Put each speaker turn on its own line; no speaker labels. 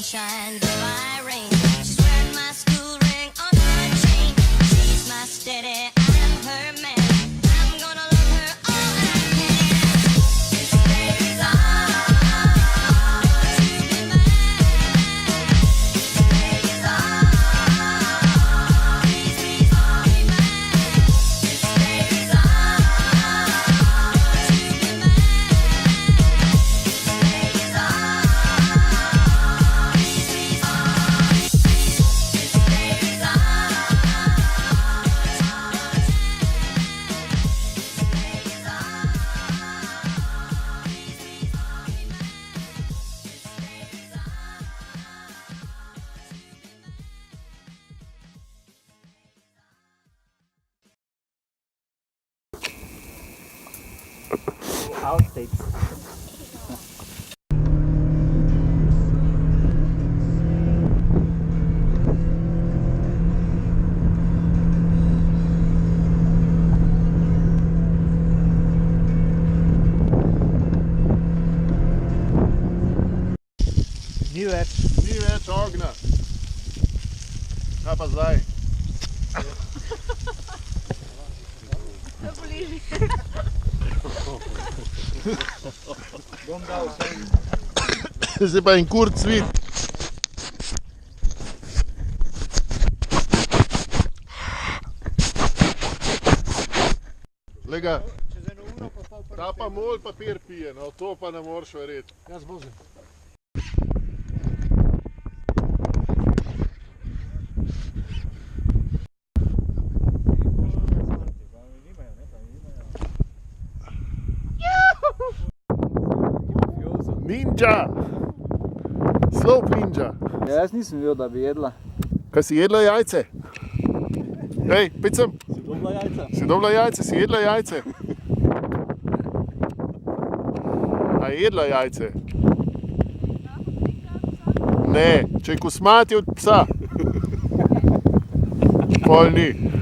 sunshine, goodbye rain. She's wearing my school ring on her chain. She's my steady, I'm her man. I'm gonna love her all I can. This baby's ours to be mine. This baby's ours, please, please, be mine. This baby's ours to be mine. This baby's
Outtakes. Ni več.
Ni več ognja. Kaj pa zdaj?
Bom dal vse.
Zdaj pa en kurc cvit. Lega,
Čez eno uro pa pol
ta pa mol papir pije, no to pa ne moreš verjeti.
Jaz vozim.
Ninja! Slope ninja.
Ja, jaz nisem videl, da bi jedla.
Kaj si jedla jajce? Hej, pojď sem.
Si dobila jajca?
Si dobila jajce, si jedla jajce? A je jedla jajce? Ne, če je kosmati od psa. Pol ni.